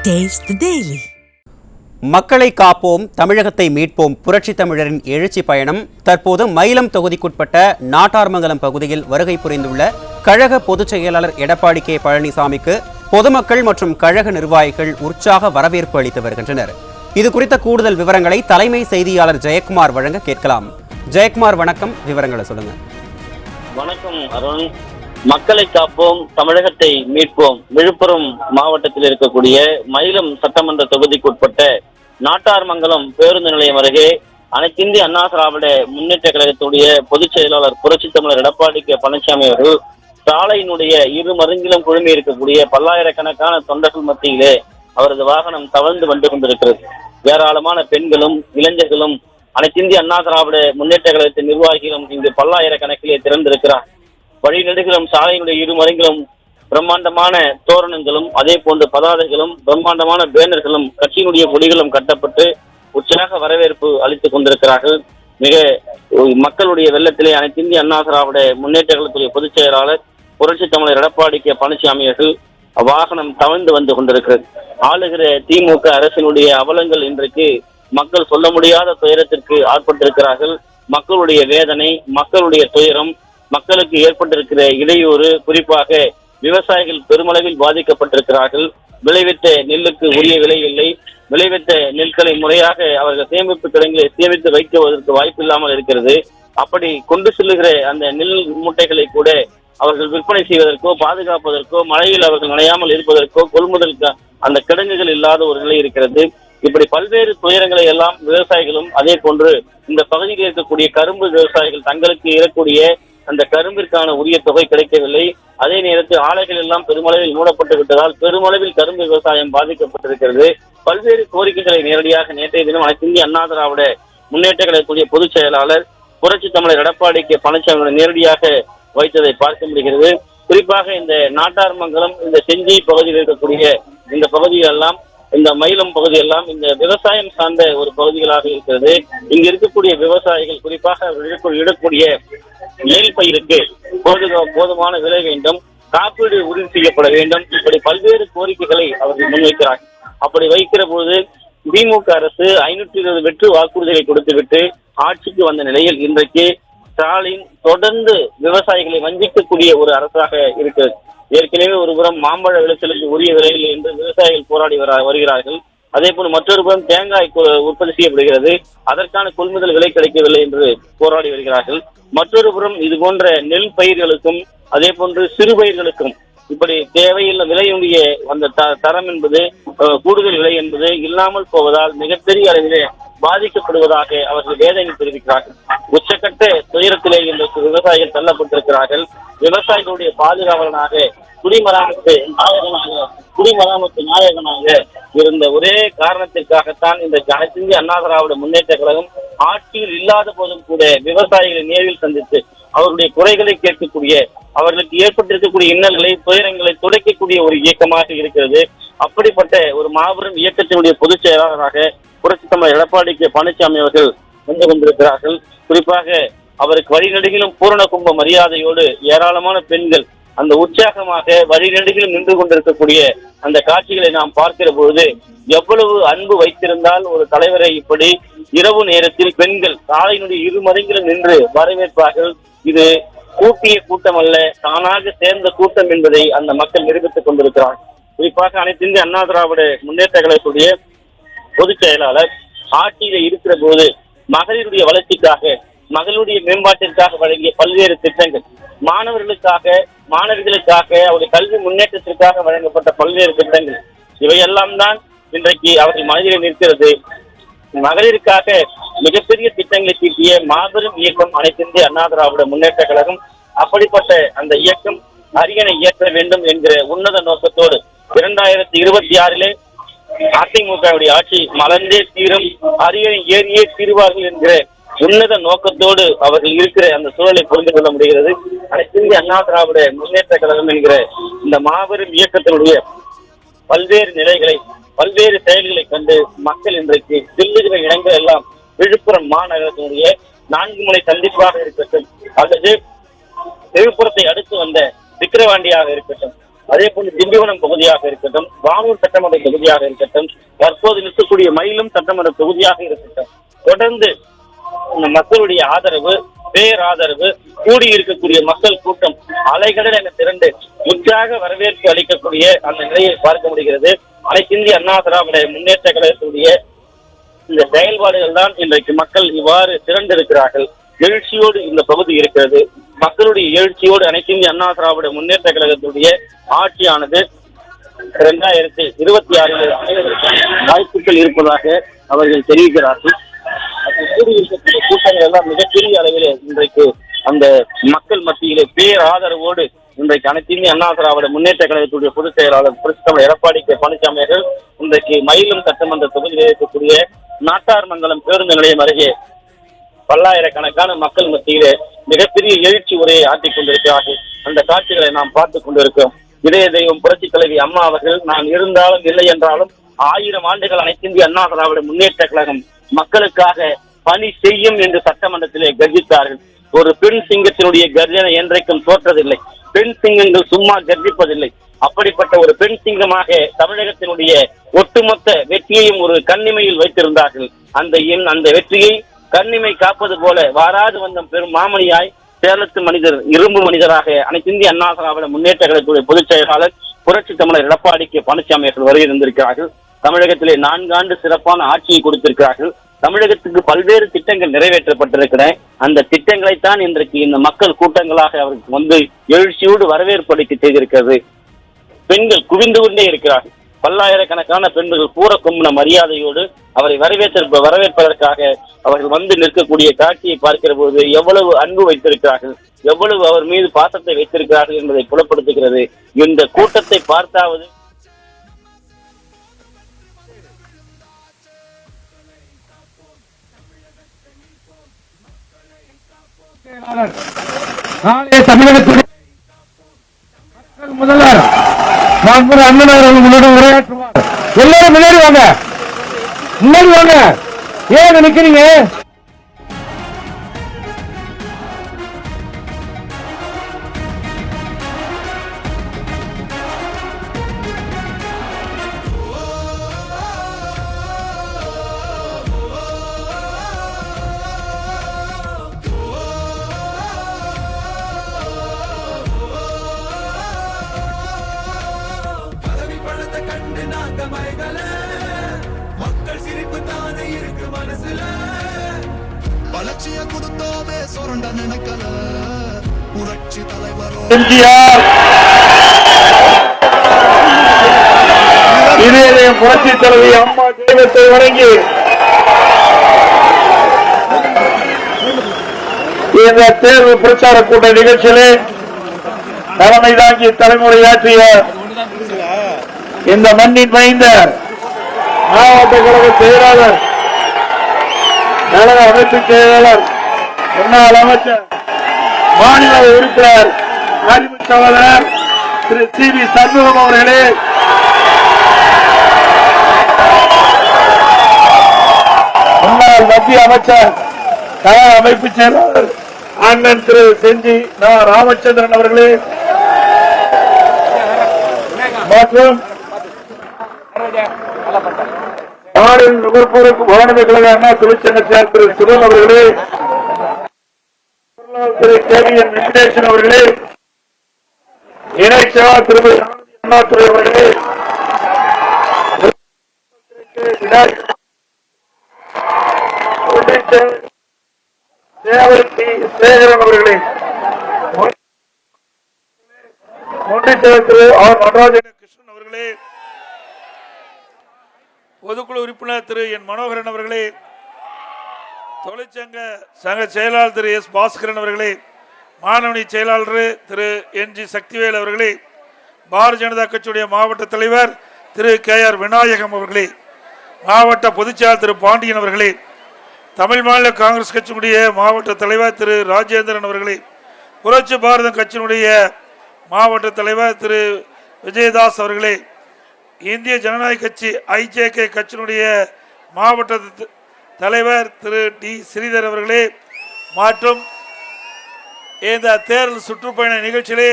Taste the Daily. மக்களை காப்போம், தமிழகத்தை மீட்போம் புரட்சி தமிழரின் எழுச்சி பயணம் தற்போது மயிலம் தொகுதிக்குட்பட்ட நாட்டார்மங்கலம் பகுதியில் வருகை புரிந்துள்ள கழக பொதுச் செயலாளர் எடப்பாடி கே பழனிசாமிக்கு பொதுமக்கள் மற்றும் கழக நிர்வாகிகள் உற்சாக வரவேற்பு அளித்து வருகின்றனர். இது குறித்த கூடுதல் விவரங்களை தலைமை செய்தியாளர் ஜெயக்குமார் வழங்க கேட்கலாம். ஜெயக்குமார், வணக்கம். விவரங்களை சொல்லுங்க. வணக்கம் அருண். மக்களை காப்போம், தமிழகத்தை மீட்போம். விழுப்புரம் மாவட்டத்தில் இருக்கக்கூடிய மயிலம் சட்டமன்ற தொகுதிக்குட்பட்ட நாட்டார்மங்கலம் பேருந்து நிலையம் அருகே அனைத்திந்திய அண்ணா திராவிட முன்னேற்ற கழகத்துடைய பொதுச் செயலாளர் புரட்சி தமிழர் எடப்பாடி கே பழனிசாமி அவர்கள் சாலையினுடைய இரு மருங்கிலும் குழுமி இருக்கக்கூடிய பல்லாயிரக்கணக்கான தொண்டர்கள் மத்தியிலே அவரது வாகனம் தவழ்ந்து வந்து கொண்டிருக்கிறது. ஏராளமான பெண்களும் இளைஞர்களும் அனைத்திந்திய அண்ணா திராவிட முன்னேற்ற கழகத்தின் நிர்வாகிகளும் இங்கு பல்லாயிரக்கணக்கிலே திறந்திருக்கிறார். வழிநெடுகிலும் சாலையினுடைய இரு மருங்கிலும் பிரம்மாண்டமான தோரணங்களும் அதே போன்று பதாதைகளும் பிரம்மாண்டமான பேனர்களும் கட்சியினுடைய கொடிகளும் கட்டப்பட்டு உற்சாக வரவேற்பு அளித்துக் கொண்டிருக்கிறார்கள். மிக மக்களுடைய வெள்ளத்திலே அனைத்திந்திய அண்ணா திராவிட முன்னேற்ற கழகத்துடைய பொதுச் செயலாளர் புரட்சி தமிழர் எடப்பாடி கே பழனிசாமி அவர்கள் வாகனம் தவழ்ந்து வந்து கொண்டிருக்கிறது. ஆளுகிற திமுக அரசினுடைய அவலங்கள் இன்றைக்கு மக்கள் சொல்ல முடியாத துயரத்திற்கு ஆட்பட்டிருக்கிறார்கள். மக்களுடைய வேதனை, மக்களுடைய துயரம், மக்களுக்கு ஏற்பட்டிருக்கிற இடையூறு, குறிப்பாக விவசாயிகள் பெருமளவில் பாதிக்கப்பட்டிருக்கிறார்கள். விளைவித்த நெல்லுக்கு உரிய விலை இல்லை. விளைவித்த நெல்களை முறையாக அவர்கள் சேமிப்பு கிடங்கில் சேமித்து வைக்குவதற்கு வாய்ப்பு இல்லாமல் இருக்கிறது. அப்படி கொண்டு செல்லுகிற அந்த நெல் மூட்டைகளை கூட அவர்கள் விற்பனை செய்வதற்கோ பாதுகாப்பதற்கோ மழையில் அவர்கள் நனையாமல் இருப்பதற்கோ கொள்முதல் அந்த கிடங்குகள் இல்லாத ஒரு நிலை இருக்கிறது. இப்படி பல்வேறு துயரங்களை எல்லாம் விவசாயிகளும் அதே போன்று இந்த பகுதியில் இருக்கக்கூடிய கரும்பு விவசாயிகள் தங்களுக்கு ஏறக்கூடிய அந்த கரும்பிற்கான உரிய தொகை கிடைக்கவில்லை. அதே நேரத்தில் ஆலைகள் எல்லாம் பெருமளவில் மூடப்பட்டு விட்டதால் பெருமளவில் கரும்பு விவசாயம் பாதிக்கப்பட்டிருக்கிறது. பல்வேறு கோரிக்கைகளை நேரடியாக நேற்றைய தினம் அனைத்திந்திய அண்ணா திராவிட முன்னேற்ற கழகத்துடைய பொதுச் செயலாளர் புரட்சி தமிழர் எடப்பாடி கே பழனிசாமி நேரடியாக வைத்ததை பார்க்க முடிகிறது. குறிப்பாக இந்த நாட்டார்மங்கலம், இந்த செஞ்சி பகுதியில் இருக்கக்கூடிய இந்த பகுதிகளெல்லாம், இந்த மயிலம் பகுதியெல்லாம் இந்த விவசாயம் சார்ந்த ஒரு பகுதிகளாக இருக்கிறது. இங்கு இருக்கக்கூடிய விவசாயிகள் குறிப்பாக இடக்கூடிய நெல் பயிருக்கு போதுமான விலை வேண்டும், காப்பீடு உறுதி செய்யப்பட வேண்டும். இப்படி பல்வேறு கோரிக்கைகளை அவர்கள் முன்வைக்கிறார்கள். அப்படி வைக்கிற போது திமுக அரசு 520 வெற்று வாக்குறுதிகளை கொடுத்துவிட்டு ஆட்சிக்கு வந்த நிலையில் இன்றைக்கு ஸ்டாலின் தொடர்ந்து விவசாயிகளை வஞ்சிக்கக்கூடிய ஒரு அரசாக இருக்கிறது. ஏற்கனவே ஒருபுறம் மாம்பழ விளைச்சலுக்கு உரிய விலையில் என்று விவசாயிகள் போராடி வருகிறார்கள். அதே போல் மற்றொரு புறம் தேங்காய் உற்பத்தி செய்யப்படுகிறது, அதற்கான கொள்முதல் விலை கிடைக்கவில்லை என்று போராடி வருகிறார்கள். மற்றொரு புறம் இது போன்ற நெல் பயிர்களுக்கும் அதே போன்று சிறு பயிர்களுக்கும் இப்படி தேவையில்லை விலையுடைய அந்த தரம் என்பது கூடுதல் விலை என்பது இல்லாமல் போவதால் மிகப்பெரிய அளவிலே பாதிக்கப்படுவதாக அவர்கள் வேதனை தெரிவிக்கிறார்கள். உச்சக்கட்ட துயரத்திலே இந்த விவசாயிகள் தள்ளப்பட்டிருக்கிறார்கள். விவசாயிகளுடைய பாதுகாவலனாக குடிமராமத்து நாயகனாக இருந்த ஒரே காரணத்திற்காகத்தான் இந்த அனைத்திந்திய அண்ணா திராவிட முன்னேற்ற கழகம் ஆட்சியில் இல்லாத போதும் கூட விவசாயிகளை நேரில் சந்தித்து அவருடைய குறைகளை கேட்கக்கூடிய, அவர்களுக்கு ஏற்பட்டிருக்கக்கூடிய இன்னல்களை துயரங்களை துடைக்கக்கூடிய ஒரு இயக்கமாக இருக்கிறது. அப்படிப்பட்ட ஒரு மாபெரும் இயக்கத்தினுடைய பொதுச் செயலாளராக புரட்சி தமிழர் எடப்பாடி கே பழனிசாமி அவர்கள் வந்து கொண்டிருக்கிறார்கள். குறிப்பாக அவருக்கு வழிநெடுகிலும் பூரண கும்ப மரியாதையோடு ஏராளமான பெண்கள் அந்த உற்சாகமாக வழிநெடுகிலும் நின்று கொண்டிருக்கக்கூடிய அந்த காட்சிகளை நாம் பார்க்கிற பொழுது எவ்வளவு அன்பு வைத்திருந்தால் ஒரு தலைவரை இப்படி இரவு நேரத்தில் பெண்கள் சாலையினுடைய இரு மருங்கிலும் நின்று வரவேற்பார்கள். இது கூட்டிய கூட்டம் அல்ல, தானாக சேர்ந்த கூட்டம் என்பதை அந்த மக்கள் நிரூபித்துக் கொண்டிருக்கிறார். குறிப்பாக அனைத்திந்திய அண்ணா திராவிட முன்னேற்ற கழகத்துடைய பொதுச் செயலாளர் ஆட்சியில இருக்கிற போது மகளிருடைய வளர்ச்சிக்காக, மகளுடைய மேம்பாட்டிற்காக வழங்கிய பல்வேறு திட்டங்கள், மாணவர்களுக்காக அவருடைய கல்வி முன்னேற்றத்திற்காக வழங்கப்பட்ட பல்வேறு திட்டங்கள், இவையெல்லாம் தான் இன்றைக்கு அவர்கள் மனதில் நிற்கிறது. மகளிருக்காக மிகப்பெரிய திட்டங்களை தீட்டிய மாபெரும் இயக்கம் அனைத்திந்திய அண்ணா திராவிட முன்னேற்ற கழகம். அப்படிப்பட்ட அந்த இயக்கம் அரியணை ஏற்ற வேண்டும் என்கிற உன்னத நோக்கத்தோடு 2026 அதிமுகவுடைய ஆட்சி மலர்ந்தே தீரும், அரியணை ஏறியே தீர்வார்கள் என்கிற உன்னத நோக்கத்தோடு அவர்கள் இருக்கிற அந்த சூழலை புரிந்து கொள்ள முடிகிறது. அனைத்திந்திய அண்ணா திராவிட முன்னேற்ற கழகம் என்கிற இந்த மாபெரும் இயக்கத்தினுடைய பல்வேறு நிலைகளை, பல்வேறு செயல்களை கண்டு மக்கள் இன்றைக்கு செல்லுகிற இடங்கள் எல்லாம் விழுப்புரம் மாநகரத்தினுடைய 4 முனை சந்திப்பாக இருக்கட்டும் அல்லது விழுப்புரத்தை அடுத்து வந்த விக்கிரவாண்டியாக இருக்கட்டும், அதே போன்று திண்டிவனம் தொகுதியாக இருக்கட்டும், வானூர் சட்டமன்ற தொகுதியாக இருக்கட்டும், தற்போது நிற்கக்கூடிய மயிலும் சட்டமன்ற தொகுதியாக இருக்கட்டும், தொடர்ந்து இந்த மக்களுடைய ஆதரவு, பேராதரவு, கூடியிருக்கக்கூடிய மக்கள் கூட்டம் அலைகடல் என திரண்டு உற்சாக வரவேற்பு அளிக்கக்கூடிய அந்த நிலையை பார்க்க முடிகிறது. அனைத்திந்திய அண்ணா திராவிட முன்னேற்ற கழகத்துடைய இந்த செயல்பாடுகள் தான் இன்றைக்கு மக்கள் இவ்வாறு திரண்டிருக்கிறார்கள். எழுச்சியோடு இந்த பகுதி இருக்கிறது. மக்களுடைய எழுச்சியோடு அனைத்திந்திய அண்ணா திராவிட முன்னேற்ற கழகத்துடைய ஆட்சியானது 2026 வாய்ப்புகள் இருப்பதாக அவர்கள் தெரிவிக்கிறார்கள். கூடியிருக்கக்கூடிய கூட்டங்கள் எல்லாம் மிகப்பெரிய அளவிலே இன்றைக்கு அந்த மக்கள் மத்தியிலே பேராதரவோடு இன்றைக்கு அனைத்திந்திய அண்ணா திராவிட முன்னேற்ற கழகத்துடைய பொதுச் செயலாளர் புரட்சித்தலைவர் எடப்பாடி கே பழனிசாமி அவர்கள் இன்றைக்கு மயிலம் சட்டமன்ற தொகுதியில் இருக்கக்கூடிய நாட்டார்மங்கலம் பேருந்து நிலையம் அருகே பல்லாயிரக்கணக்கான மக்கள் மத்தியிலே மிகப்பெரிய எழுச்சி உரையை ஆற்றிக் கொண்டிருக்கிறார்கள். அந்த காட்சிகளை நாம் பார்த்துக் கொண்டிருக்கிறோம். இதய தெய்வம் புரட்சி தலைவி அம்மா அவர்கள் நான் இருந்தாலும் இல்லை என்றாலும் 1000 ஆண்டுகள் அனைத்திந்திய அண்ணா திராவிட முன்னேற்ற கழகம் மக்களுக்காக பணி செய்யும் என்று சட்டமன்றத்திலே கர்ஜித்தார்கள். ஒரு பெண் சிங்கத்தினுடைய கர்ஜனை என்றைக்கும் தோற்றதில்லை. பெண் சிங்கங்கள் சும்மா கர்ஜிப்பதில்லை. அப்படிப்பட்ட ஒரு பெண் சிங்கமாக தமிழகத்தினுடைய ஒட்டுமொத்த வெற்றியையும் ஒரு கண்ணிமையில் வைத்திருந்தார்கள். அந்த வெற்றியை கண்ணிமை காப்பது போல வாராது வந்த பெரும் மாமணியாய் சேலத்து மனிதர், இரும்பு மனிதராக அனைத்திந்திய அண்ணா திராவிட முன்னேற்ற கழகத்துடைய பொதுச் செயலாளர் புரட்சி தமிழர் எடப்பாடி கே பழனிசாமி அவர்கள் வருகை இருந்திருக்கிறார்கள். தமிழகத்திலே 4 ஆண்டு சிறப்பான ஆட்சியை கொடுத்திருக்கிறார்கள். தமிழகத்துக்கு பல்வேறு திட்டங்கள் நிறைவேற்றப்பட்டிருக்கின்றன. அந்த திட்டங்களைத்தான் இன்றைக்கு இந்த மக்கள் கூட்டங்களாக அவருக்கு வந்து எழுச்சியோடு வரவேற்பு அளிக்க செய்திருக்கிறது. பெண்கள் குவிந்து கொண்டே இருக்கிறார்கள். பல்லாயிரக்கணக்கான பெண்கள் கூற கும்பின மரியாதையோடு அவரை வரவேற்பதற்காக அவர்கள் வந்து நிற்கக்கூடிய காட்சியை பார்க்கிற போது எவ்வளவு அன்பு வைத்திருக்கிறார்கள், எவ்வளவு அவர் மீது பாசத்தை வைத்திருக்கிறார்கள் என்பதை புலப்படுத்துகிறது. இந்த கூட்டத்தை பார்த்தாவது தமிழகத்துடைய முதல்வர் அண்ணன் அவர்கள் முன்னாடி உரையாற்றுவார். எல்லாரும் முன்னாடி வாங்க, முன்னாடி வாங்க. ஏன் நினைக்கிறீங்க? மக்கள் சிரிப்பு தானே இருக்கு மனசுல, வளர்ச்சிய கொடுத்தோமே சுரண்ட நினைக்கல புரட்சி தலைவர் எம்ஜிஆர் இதே புரட்சி தலைவி அம்மா தெய்வத்தை வணங்கி இந்த தேர்வு பிரச்சார கூட்ட நிகழ்ச்சியிலே தலைமை தாங்கி தலைமுறையாற்றிய இந்த மண்ணின் மைந்தர் மாவட்ட கழக செயலாளர், கழக அமைப்பு செயலாளர், முன்னாள் அமைச்சர், மாநில உறுப்பினர், அறிவு சகோதரர் திரு சி.வி. சண்முகம் அவர்களே, முன்னாள் மத்திய அமைச்சர், கழக அமைப்பு செயலாளர் அண்ணன் திரு செஞ்சி ராமச்சந்திரன் அவர்களே, மற்றும் மாநில நுகர்வோருக்கு மாநில கழக அண்ணா தொழிற்சங்க செயலர் திரு சிவன் அவர்களே, திரு கே.வி.என். வெங்கடேசன் அவர்களே, இணை செயலாளர் திருமதி அண்ணாதுரை அவர்களே, சேகரன் அவர்களே, ஒன்றிய செயலர் திரு ஆர் நடராஜன் கிருஷ்ணன் அவர்களே, பொதுக்குழு உறுப்பினர் திரு என் மனோகரன் அவர்களே, தொழிற்சங்க சங்க செயலாளர் திரு எஸ் பாஸ்கரன் அவர்களே, மாணவனி செயலாளர் திரு என்.ஜி. சக்திவேல் அவர்களே, பாரதிய ஜனதா கட்சியுடைய மாவட்ட தலைவர் திரு கே.ஆர். விநாயகம் அவர்களே, மாவட்ட பொதுச்செயலாளர் திரு பாண்டியன் அவர்களே, தமிழ் மாநில காங்கிரஸ் கட்சியினுடைய மாவட்ட தலைவர் திரு ராஜேந்திரன் அவர்களே, புரட்சி பாரதம் கட்சியினுடைய மாவட்ட தலைவர் திரு விஜயதாஸ் அவர்களே, இந்திய ஜனநாயக கட்சி ஐஜேகே கட்சியினுடைய மாவட்ட தலைவர் திரு டி ஸ்ரீதர் அவர்களே, மற்றும் இந்த தேர்தல் சுற்றுப்பயண நிகழ்ச்சியிலே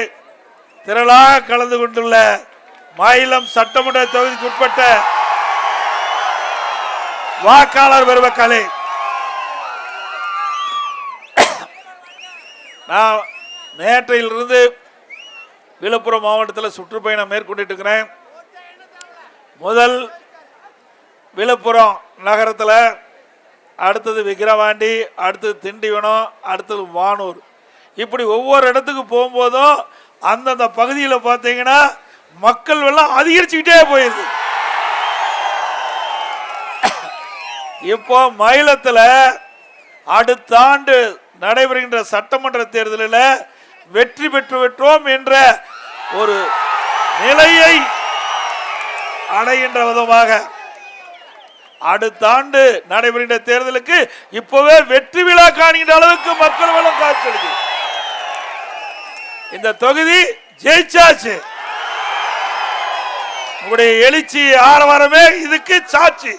திரளாக கலந்து கொண்டுள்ள மயிலம் சட்டமன்ற தொகுதிக்கு உட்பட்ட வாக்காளர் பெருமக்களே, நான் நேற்றையிலிருந்து விழுப்புரம் மாவட்டத்தில் சுற்றுப்பயணம் மேற்கொண்டு இருக்கிறேன். முதல் விழுப்புரம் நகரத்தில், அடுத்தது விக்கிரவாண்டி, அடுத்தது திண்டிவனம், அடுத்தது வானூர். இப்படி ஒவ்வொரு இடத்துக்கு போகும்போதும் அந்தந்த பகுதியில் பார்த்தீங்கன்னா மக்கள் வெள்ளம் அதிகரிச்சுக்கிட்டே போயிடுது. இப்போ மயிலத்தில் அடுத்த ஆண்டு நடைபெறுகின்ற சட்டமன்ற தேர்தலில் வெற்றி பெற்றோம் என்ற ஒரு நிலையை அடைகின்ற விதமாக அடுத்த ஆண்டு நடைபெறுகின்ற தேர்தலுக்கு இப்பவே வெற்றி விழா காணுகின்ற அளவுக்கு மக்கள் வெள்ளம் காய்ச்சலுது. இந்த தொகுதி ஜெயிச்சாச்சு. உங்களுடைய எழுச்சி ஆரவாரமே இதுக்கு சாட்சி.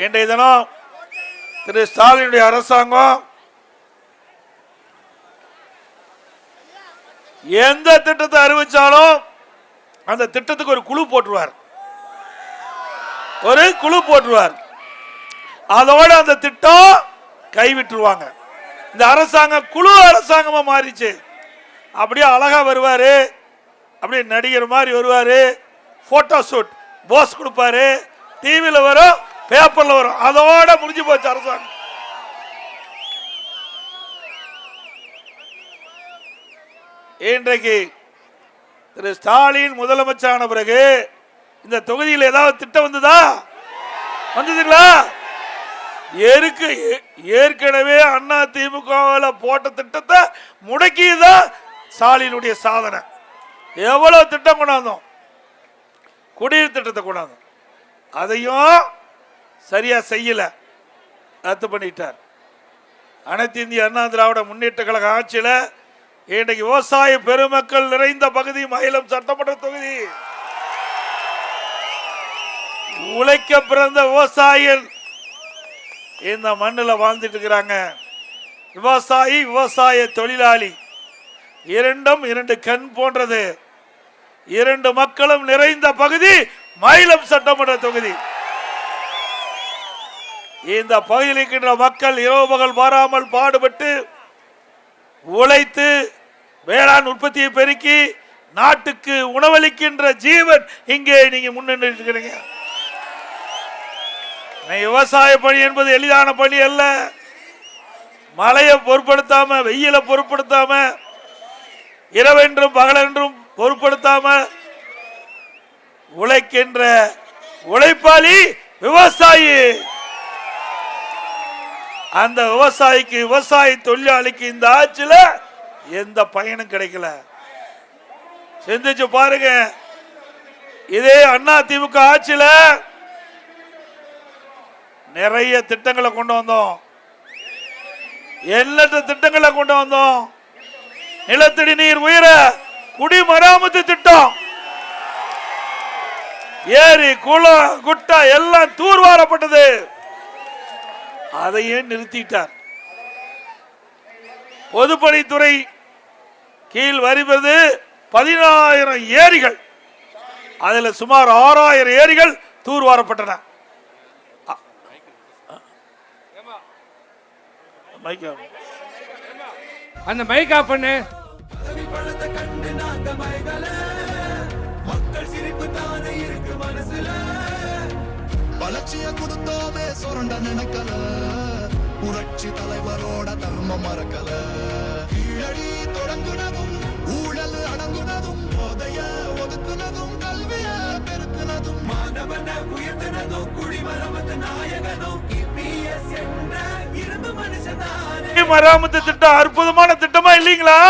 இன்றைய தினம் திரு ஸ்டாலினுடைய அரசாங்கம் எந்த திட்டத்தை அறிவிச்சாலும் அந்த திட்டத்துக்கு ஒரு குழு போட்டுருவார். அதோட அந்த திட்டம் கைவிட்டுருவாங்க. இந்த அரசாங்கம் குழு அரசாங்கமா மாறிச்சு. அப்படியே அழகா வருவாரு, அப்படியே நடிகர் மாதிரி வருவாரு, போட்டோ ஷூட் போஸ் கொடுப்பாரு, டிவியில வரும், பேப்பர்ல வரும், அதோட முடிஞ்சு போச்சு அரசாங்கம். இன்றைக்கு திரு ஸ்டாலின் முதலமைச்சரான பிறகு இந்த தொகுதியில் ஏதாவது திட்டம் வந்ததுங்களா? ஏற்கனவே அண்ணா திமுக போட்ட திட்டத்தை முடக்கியதான் ஸ்டாலினுடைய சாதனை. எவ்வளவு திட்டம் கொண்டாந்தோம், குடிநீர் திட்டத்தை கொண்டாந்தோம், அதையும் சரியா செய்யல, ரத்து பண்ணிட்டார். அனைத்து இந்திய அண்ணா திராவிட முன்னேற்ற கழக ஆட்சியில் இன்றைக்கு விவசாய பெருமக்கள் நிறைந்த பகுதி மயிலம் சட்டமன்ற தொகுதி. உழைக்க பிறந்த விவசாயிகள் இந்த மண்ணில் வாழ்ந்துட்டு இருக்கிறாங்க. விவசாயி விவசாய தொழிலாளி இரண்டும் இரண்டு கண் போன்றது. இரண்டு மக்களும் நிறைந்த பகுதி மயிலம் சட்டமன்ற தொகுதி. இந்த பகுதியில் இருக்கின்ற மக்கள் இரவு பகல் மாறாமல் பாடுபட்டு உழைத்து வேளாண் உற்பத்தியை பெருக்கி நாட்டுக்கு உணவளிக்கின்ற ஜீவன் இங்கே நீங்க முன்னின்று இருக்கிறீங்க. விவசாய பணி என்பது எளிதான பணி அல்ல. மழையை பொருட்படுத்தாம, வெயிலை பொருட்படுத்தாம, இரவென்றும் பகலென்றும் பொருட்படுத்தாம உழைக்கின்ற உழைப்பாளி விவசாயி. அந்த விவசாயிக்கு, விவசாய தொழிலாளிக்கு இந்த ஆட்சியில எந்த பயனும் கிடைக்கல. சிந்திச்சு பாருங்க. இதே அண்ணா திமுக ஆட்சியில நிறைய திட்டங்களை கொண்டு வந்தோம், எண்ணற்ற திட்டங்களை கொண்டு வந்தோம். நிலத்தடி நீர் உயர குடிமராமத்து திட்டம், ஏரி குளம் குட்டை எல்லாம் தூர்வாரப்பட்டது. அதையே நிறுத்திட்டார். பொதுப்பணித்துறை கீழ் வருவது 10,000 ஏரிகள், அதுல சுமார் 6,000 ஏரிகள் தூர்வாரப்பட்டன. அந்த மைக்கா பண்ணு. மக்கள் சிரிப்பு தானே இருக்கு மனசுல. வளர்ச்சிய கொடுத்தோமே சொரண்ட நினைக்கல, புரட்சி தலைவரோட தர்மம் மறக்கல. கீழடி தொடங்குனதும் ஊழல் அடங்குனதும், போதைய ஒதுக்குனதும், கல்விய பெருக்குனதும், மாணவன உயர்த்தினதும், குடிமரமத்து நாயகனும் இபிஎஸ் என்ற இரும்பு மனுஷனானே. மராமத்து திட்டம் அற்புதமான திட்டமா இல்லீங்களா?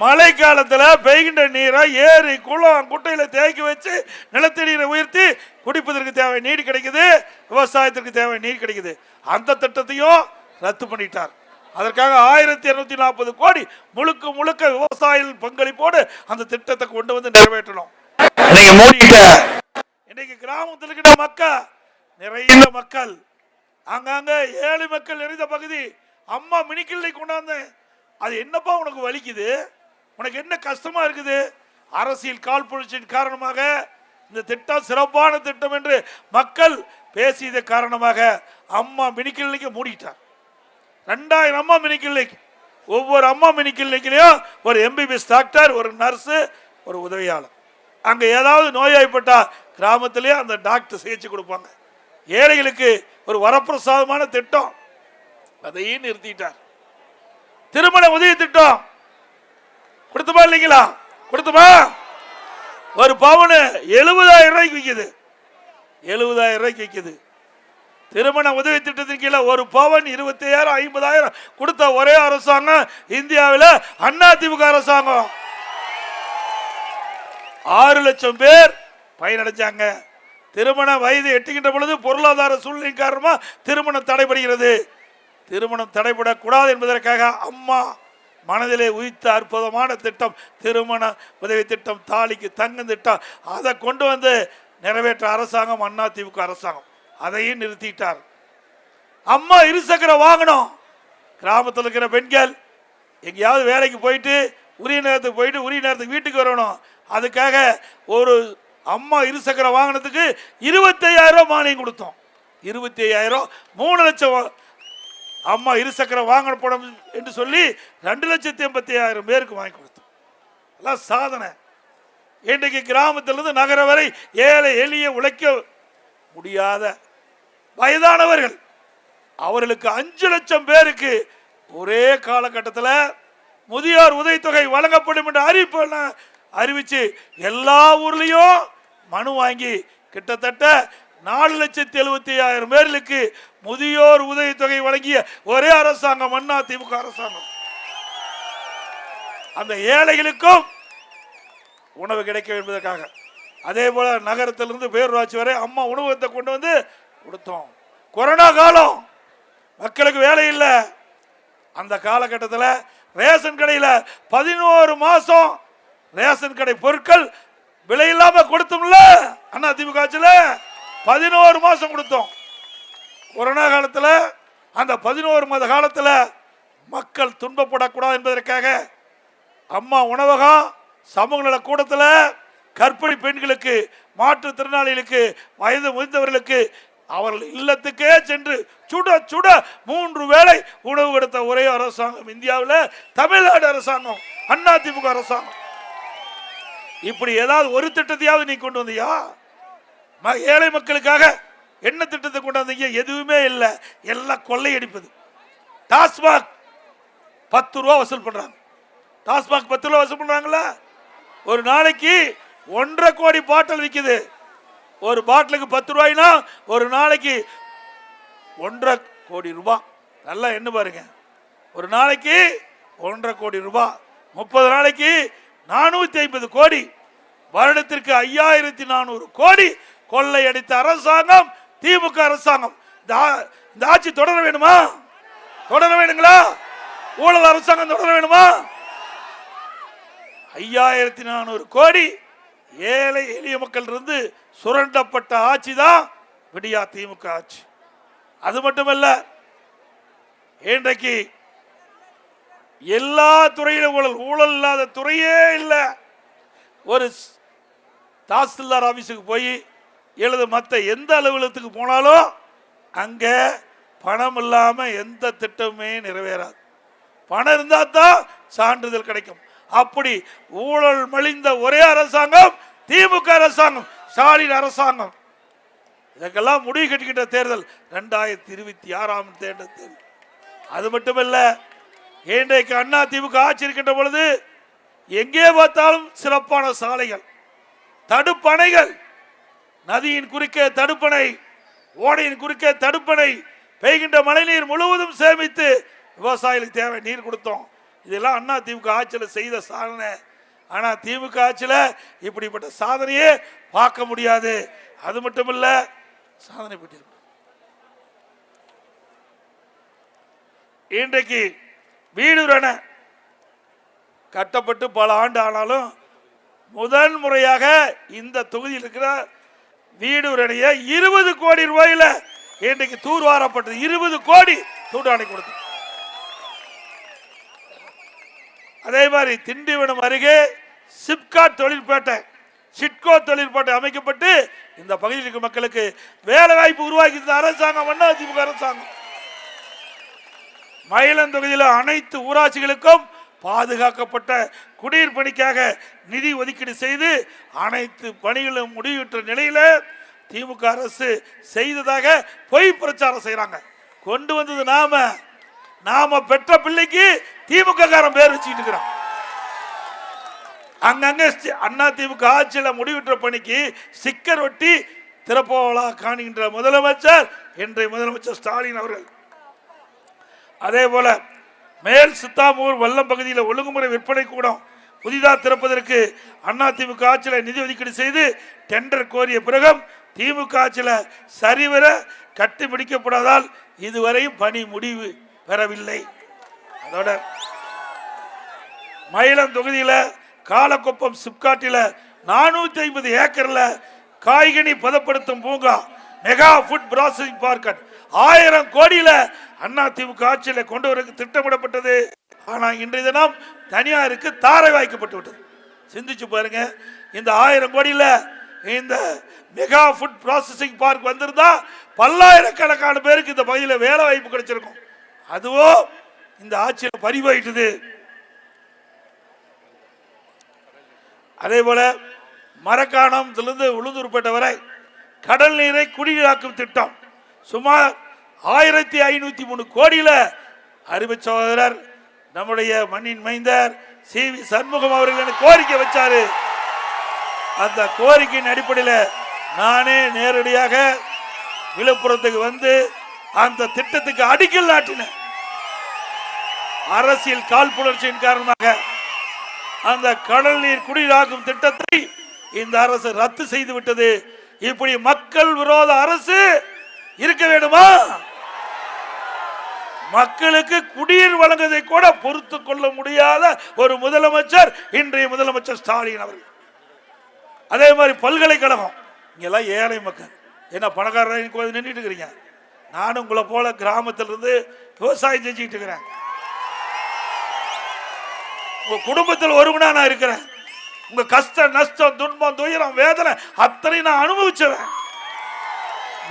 மழை காலத்துல பெய்கின்ற நீரை ஏரி குளம் குட்டையில தேக்கி வச்சு நிலத்தடி நீரை உயர்த்தி குடிப்பதற்கு தேவை நீர் கிடைக்குது, விவசாயத்திற்கு தேவை நீர் கிடைக்குது. அந்த திட்டத்தையும் ரத்து பண்ணிட்டார். அதற்காக 1240 கோடி முழுக்க முழுக்க விவசாயிகள் பங்களிப்போடு அந்த திட்டத்தை கொண்டு வந்து நிறைவேற்றணும். இன்னைக்கு கிராமத்தில் இருக்கிற மக்கள் நிறைந்த மக்கள், அங்கங்க ஏழை மக்கள் நிறைந்த பகுதி, அம்மா மினிக்கிள்ளை கொண்டாந்தேன். அது என்னப்பா உனக்கு வலிக்குது, உனக்கு என்ன கஷ்டமா இருக்குது? அரசியல் காழ்ப்புணர்ச்சியின் காரணமாக இந்த திட்டம் சிறப்பான திட்டம் என்று மக்கள் பேசியது காரணமாக அம்மா மினிக்கிள்ளைக்கு மூடிட்டார். 2000 அம்மா மினிக்கிள்ளைக்கு, ஒவ்வொரு அம்மா மினிக்கிள்ளைக்குலையும் ஒரு MBBS டாக்டர், ஒரு நர்ஸு, ஒரு உதவியாளர். அங்கே ஏதாவது நோயாய்ப்பட்டா கிராமத்திலேயே அந்த டாக்டர் சிகிச்சை கொடுப்பாங்க. ஏழைகளுக்கு ஒரு வரப்பிரசாதமான திட்டம், அதையும் நிறுத்திட்டார். திருமண உதவி திட்டம் கொடுத்துமா இல்லைங்களா? கொடுத்துமா? ஒரு பவுனு 70,000 ரூபாய்க்கு விற்குது, 70,000 ரூபாய்க்கு விற்குது. திருமண உதவி திட்டத்தின் கீழே ஒரு பவன் 25,000 50,000 கொடுத்த ஒரே அரசாங்கம் இந்தியாவில் அதிமுக அரசாங்கம். 6 லட்சம் பேர் பயனடைஞ்சாங்க. திருமண வயது எட்டுகின்ற பொழுது பொருளாதார சூழ்நிலை காரணமா திருமணம் தடைபடுகிறது. திருமணம் தடைபடக்கூடாது என்பதற்காக அம்மா மனதிலே உயிர்த்த அற்புதமான திட்டம் திருமண உதவி திட்டம், தாலிக்கு தங்கும் திட்டம். அதை கொண்டு வந்து நிறைவேற்ற அரசாங்கம் அதிமுக அரசாங்கம். அதையும் நிறுத்திட்டார். அம்மா இருசக்கர வாகனம், கிராமத்தில் இருக்கிற பெண்கள் எங்கேயாவது வேலைக்கு போயிட்டு உரிய நேரத்துக்கு போயிட்டு உரிய நேரத்துக்கு வீட்டுக்கு வரணும். அதுக்காக ஒரு அம்மா இருசக்கர வாகனத்துக்கு 25,000 ரூபாய் மானியம் கொடுத்தோம். 25,000, 3 லட்சம் அம்மா இருசக்கர வாங்கப்படும் என்று சொல்லி 2,80,000 பேருக்கு வாங்கி கொடுத்தோம். எல்லாம் சாதனை. இன்றைக்கு கிராமத்திலிருந்து நகர வரை ஏழை எளிய உழைக்க முடியாத வயதானவர்கள், அவர்களுக்கு 5 லட்சம் பேருக்கு ஒரே காலகட்டத்தில் முதியோர் உதவித்தொகை வழங்கப்படும் என்று அறிவிச்சு எல்லா ஊர்லயும் மனு வாங்கி கிட்டத்தட்ட 4,70,000 பேர்களுக்கு முதியோர் உதவித்தொகை வழங்கிய ஒரே அரசாங்கம் அதிமுக அரசாங்கம். அந்த ஏழைகளுக்கும் உணவு கிடைக்கும் என்பதற்காக அதே போல நகரத்திலிருந்து பேரூராட்சி வரை அம்மா உணவகத்தை கொண்டு வந்து கொடுத்தோம். கொரோனா காலம், மக்களுக்கு வேலை இல்லை. அந்த காலகட்டத்தில் ரேஷன் கடையில் 11 மாசம் ரேஷன் கடை பொருட்கள் விலை இல்லாம கொடுத்தோம்ல அதிமுக ஆட்சியில். 11 மாசம் கொடுத்தோம். கொரோனா காலத்தில் அந்த 11 மாத காலத்தில் மக்கள் துன்பப்படக்கூடாது என்பதற்காக அம்மா உணவகம், சமூக நல கூடத்தில் கர்ப்பிணி பெண்களுக்கு, மாற்றுத்திறனாளிகளுக்கு, வயது முதிர்ந்தவர்களுக்கு அவர்கள் இல்லத்துக்கே சென்று சுட சுட 3 வேளை உணவு கொடுத்த ஒரே அரசாங்கம் இந்தியாவில் தமிழ்நாடு அரசாங்கம், அதிமுக அரசாங்கம். இப்படி ஏதாவது ஒரு திட்டத்தையாவது நீ கொண்டு வந்தியா? ஏழை மக்களுக்காக என்ன திட்டத்தை கொண்டு வந்தீங்க? எதுவுமே இல்லை, எல்லாம் கொள்ளையடிப்பது. டாஸ்மாக் 10 ரூபா வசூல் பண்றாங்க. டாஸ்மாக் 10 ரூபா வசூல் பண்றாங்களா? ஒரு நாளைக்கு 1.5 கோடி பாட்டில் விற்குது. ஒரு பாட்டிலுக்கு 10 ரூபாய்னா ஒரு நாளைக்கு 1.5 கோடி ரூபாய். நல்லா என்ன பாருங்க, ஒரு நாளைக்கு 1.5 கோடி ரூபாய், 30 நாளைக்கு 450 கோடி, வருடத்திற்கு 5,400 கோடி கொள்ளையடித்த அரசாங்கம் திமுக அரசாங்கம். இந்த ஆட்சி தொடர வேணுமா? தொடர வேணுங்களா? ஊழல் அரசாங்கம் தொடர வேணுமா? 5,400 கோடி ஏழை எளிய மக்கள் இருந்து சுரண்டப்பட்ட ஆட்சி தான் விடியா திமுக ஆட்சி. அது மட்டுமல்ல, இன்றைக்கு எல்லா துறையிலும் ஊழல் இல்லாத துறையே இல்லை. ஒரு தாசில்தார் ஆபீஸுக்கு போய் எழுத மற்ற எந்த அலுவலகத்துக்கு போனாலும் அங்கே பணம் இல்லாம எந்த திட்டமே நிறைவேறாது. பணம் இருந்தா தான் சான்றிதழ் கிடைக்கும். அப்படி ஊழல் மலிந்த ஒரே அரசாங்கம் திமுக அரசாங்கம், ஸ்டாலின் அரசாங்கம். இதற்கெல்லாம் முடிவு கட்டிக்கிட்ட தேர்தல் 2026 தேர்தல். அது மட்டுமல்ல, இன்றைக்கு அதிமுக ஆட்சி இருக்கின்ற பொழுது எங்கே பார்த்தாலும் சிறப்பான சாலைகள், தடுப்பணைகள், நதியின் குறுக்கே தடுப்பணை, ஓடையின் குறுக்கே தடுப்பணை, பெய்கின்ற மழைநீர் முழுவதும் சேமித்து விவசாயிகளுக்கு தேவை நீர் கொடுத்தோம். இதெல்லாம் அதிமுக ஆட்சியில் செய்த சாதனை. ஆனால் திமுக ஆட்சியில் இப்படிப்பட்ட சாதனையே பார்க்க முடியாது. அது மட்டுமல்ல, சாதனை பட்டியல் இன்றைக்கு வீடூர் அணை கட்டப்பட்டு பல ஆண்டு ஆனாலும் முதல் முறையாக இந்த தொகுதியில் இருக்கிற வீடூர் அணையை 20 கோடி ரூபாயில இன்றைக்கு தூர்வாரப்பட்டது. 20 கோடி தூர் அணை கொடுத்து அதே மாதிரி திண்டிவனம் அருகே சிப்காட் தொழிற்பேட்டை, சிட்கோ தொழிற்பேட்டை அமைக்கப்பட்டு இந்த பகுதியில் இருக்கிற மக்களுக்கு வேலை வாய்ப்பு உருவாக்கி அரசாங்கம் அதிமுக அரசாங்கம். மயிலம் தொகுதியில் அனைத்து ஊராட்சிகளுக்கும் பாதுகாக்கப்பட்ட குடிநீர் பணிக்காக நிதி ஒதுக்கீடு செய்து அனைத்து பணிகளும் முடிவுற்ற நிலையில திமுக அரசு செய்ததாக பொய் பிரச்சாரம் செய்யறாங்க. கொண்டு வந்தது நாம பெற்ற பிள்ளைக்கு திமுக காரன் பேர் வச்சுக்கிட்டு இருக்கிறோம். அங்கங்க அண்ணா திமுக ஆட்சியில முடிவுற்ற பணிக்கு ஸ்டிக்கர் ஒட்டி திறப்போலா காணுகின்ற முதலமைச்சர் இன்றைய முதலமைச்சர் ஸ்டாலின் அவர்கள். அதே போல மேல் சித்தாமூர் வல்லம் பகுதியில் ஒழுங்குமுறை விற்பனை கூடம் புதிதாக திறப்பதற்கு அண்ணா திமுக ஆட்சியில் நிதி ஒதுக்கீடு செய்து டெண்டர் கோரிய பிறகும் திமுக ஆட்சியில் சரிவர கட்டி முடிக்கப்படாதால் இதுவரையும் பணி முடிவு பெறவில்லை. அதோட மயிலம் தொகுதியில் காலக்குப்பம் சிப்காட்டில் 450 ஏக்கர்ல காய்கனி பதப்படுத்தும் பூங்கா, மெகா ஃபுட் ப்ராசஸிங் பார்க் 1000 கோடியில அண்ணா திமுக ஆட்சியில் கொண்டு வர திட்டமிடப்பட்டது. ஆனால் இன்றைய தினம் தனியாருக்கு தாரை வாய்க்கப்பட்டு விட்டது. சிந்திச்சு பாருங்க, இந்த 1000 கோடியில இந்த மெகா ஃபுட் ப்ராசஸிங் பார்க் வந்திருந்தா பல்லாயிரக்கணக்கான பேருக்கு இந்த பகுதியில் வேலை வாய்ப்பு கிடைச்சிருக்கும். அதுவோ இந்த ஆட்சியில் பறிவாயிட்டது. அதே போல மரக்காணத்திலிருந்து உளுந்தூர்பேட்டை வரை கடல் நீரை குடிநீராக்கும் திட்டம் சுமார் 1503 கோடியில அறிவு சகோதரர் நம்முடைய மண்ணின் மைந்தர் சி.வி. சண்முகம் அவர்கள் கோரிக்கை வச்சாரு. அந்த கோரிக்கையின் அடிப்படையில் நானே நேரடியாக விழுப்புரத்துக்கு வந்து அந்த திட்டத்துக்கு அடிக்கல் நாட்டினேன். அரசியல் காழ்ப்புணர்ச்சியின் காரணமாக அந்த கடல் நீர் குடிநீராக்கும் திட்டத்தை இந்த அரசு ரத்து செய்து விட்டது. இப்படி மக்கள் விரோத அரசு இருக்க வேண்டுமா? மக்களுக்கு குடிநீர் வழங்குவதை கூட பொறுத்து கொள்ள முடியாத ஒரு முதலமைச்சர் இன்றைய முதலமைச்சர் ஸ்டாலின் அவர்கள். அதே மாதிரி பல்கலைக்கழகம், இங்கெல்லாம் ஏழை மக்கள் என்ன பணக்காரங்க நின்றுட்டு இருக்கிறீங்க. நானும் உங்களை போல கிராமத்திலிருந்து விவசாயம் செஞ்சுக்கிட்டு இருக்கிறேன். உங்க குடும்பத்தில் ஒருவனா நான் இருக்கிறேன். உங்க கஷ்டம், நஷ்டம், துன்பம், துயரம், வேதனை அத்தனை நான் அனுபவிச்சவன்.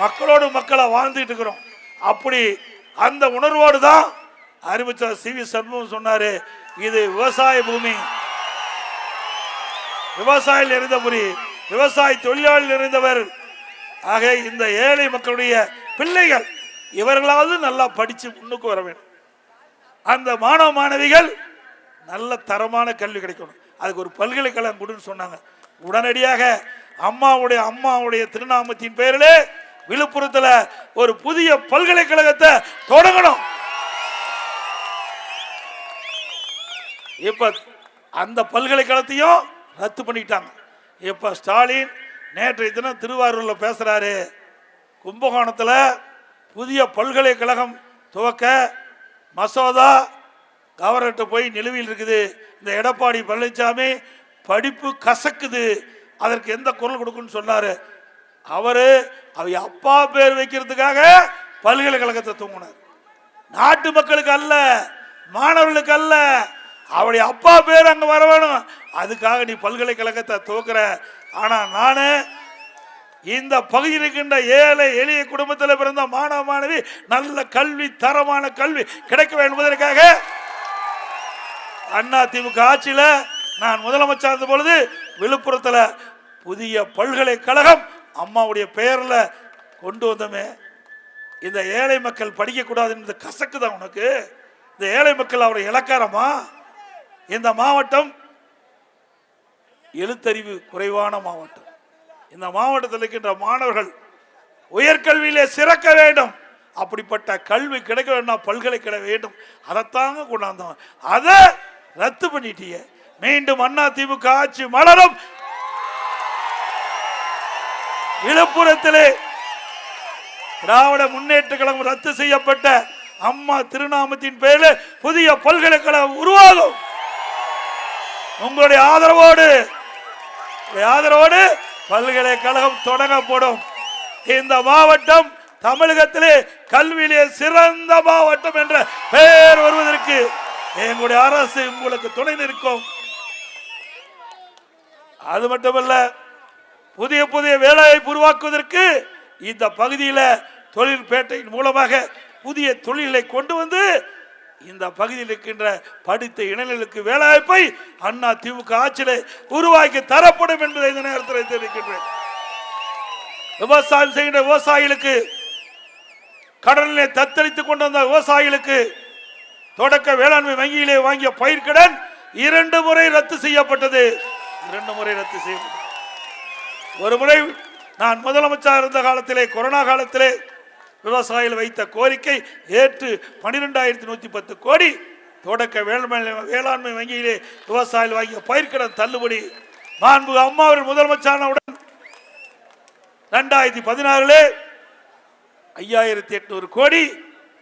மக்களோடு மக்களை வாழ்ந்துட்டு இருக்கிறோம். அப்படி அந்த உணர்வோடு தான் அறிவிச்சார் சி.வி. சண்முகம் சொன்னாரு, இது விவசாய பூமி, விவசாயிகள் நிறைந்த புரி, விவசாய தொழிலாளர்கள் நிறைந்தவர். ஆக இந்த ஏழை மக்களுடைய பிள்ளைகள் இவர்களாவது நல்லா படிச்சு முன்னுக்கு வர வேண்டும். அந்த மாணவ மாணவிகள் நல்ல தரமான கல்வி கிடைக்கணும். அதுக்கு ஒரு பல்கலைக்கழகம் கொடுன்னு சொன்னாங்க. உடனடியாக அம்மாவுடைய திருநாமத்தின் பெயரிலே விழுப்புரத்துல ஒரு புதிய பல்கலைக்கழகத்தை தொடங்கணும். இப்ப அந்த பல்கலைக்கழகத்தையும் ரத்து பண்ணிட்டாங்க. இப்ப ஸ்டாலின் நேற்றைய தினம் திருவாரூர்ல பேசுறாரு. கும்பகோணத்துல புதிய பல்கலைக்கழகம் துவக்க மசோதா கவர்னர்கிட்ட போய் நிலுவையில் இருக்குது. இந்த எடப்பாடி பழனிசாமி படிப்பு கசக்குது, அதற்கு எந்த குரல் கொடுக்குன்னு சொன்னாரு. அவரு அவங்க அப்பா பேர் வைக்கிறதுக்காக பல்கலைக்கழகத்தை தூங்கினார். நாட்டு மக்களுக்கு அல்ல, மாணவர்களுக்கு அல்ல, அவருடைய அப்பா பேர் அங்க வர வேணும். அதுக்காக நீ பல்கலைக்கழகத்தை துவக்கிற. ஆனா நானு இந்த பகுதியில் இருக்கின்ற ஏழை எளிய குடும்பத்தில் பிறந்த மாணவ மாணவி நல்ல கல்வி, தரமான கல்வி கிடைக்க வேண்டும் என்பதற்காக அண்ணா திமுக ஆட்சியில நான் முதலமைச்சர் இருந்த பொழுது விழுப்புரத்துல புதிய பல்கலைக்கழகம் அம்மாவுடைய பெயர்ல கொண்டு வந்தோமே. இந்த ஏழை மக்கள் படிக்க கூடாது என்று கசக்குதான் உனக்கு? இந்த ஏழை மக்கள் அவருடைய இலக்காரமா? இந்த மாவட்டம் எழுத்தறிவு குறைவான மாவட்டம். இந்த மாவட்டத்தில் இருக்கின்ற மாணவர்கள் உயர்கல்வியிலே சிறக்க வேண்டும். அப்படிப்பட்ட கல்வி கிடைக்க வேண்டும், பல்கலைக்கழகம் வேண்டும். அதைத்தாங்க கொண்டாந்தோம். அதை ரத்து பண்ணிட்டீங்க. மீண்டும் அண்ணா திமுக ஆட்சி மலரும். விழுப்புரத்திலே திராவிட முன்னேற்ற கழகம் ரத்து செய்யப்பட்ட அம்மா திருநாமத்தின் பெயரில் புதிய பல்கலைக்கழகம் உருவாகும். உங்களுடைய ஆதரவோடு பல்கலைக்கழகம் தொடங்கப்படும். இந்த மாவட்டம் தமிழகத்திலே கல்வியிலே சிறந்த மாவட்டம் என்ற பெயர் வருவதற்கு எங்களுடைய அரசு உங்களுக்கு துணை நிற்கும். அது மட்டுமல்ல, புதிய புதிய வேலைவாய்ப்பு உருவாக்குவதற்கு இந்த பகுதியில் தொழிற்பேட்டையின் மூலமாக புதிய தொழிலை கொண்டு வந்து இந்த பகுதியில் இருக்கின்ற படித்த இளைஞர்களுக்கு வேலைவாய்ப்பை அண்ணா திமுக ஆட்சியிலே உருவாக்கி தரப்படும் என்பதை இந்த நேரத்தில் தெரிவிக்கின்றேன். விவசாயம் செய்கின்ற விவசாயிகளுக்கு, கடலிலே தத்தளித்துக் கொண்டு வந்த விவசாயிகளுக்கு தொடக்க வேளாண்மை வங்கியிலே வாங்கிய பயிர்க்கடன் 2 முறை ரத்து செய்யப்பட்டது. 2 முறை ரத்து செய்யப்பட்டது. ஒரு முறை நான் முதலமைச்சர் இருந்த காலத்திலே, கொரோனா காலத்திலே விவசாயிகள் வைத்த கோரிக்கை ஏற்று 12,110 கோடி தொடக்க வேளாண்மை வங்கியிலே விவசாயிகள் வாங்கிய பயிர்க்கடன் தள்ளுபடி. மாண்பு அம்மா அவர்கள் முதலமைச்சரானவுடன் 2016 5,800 கோடி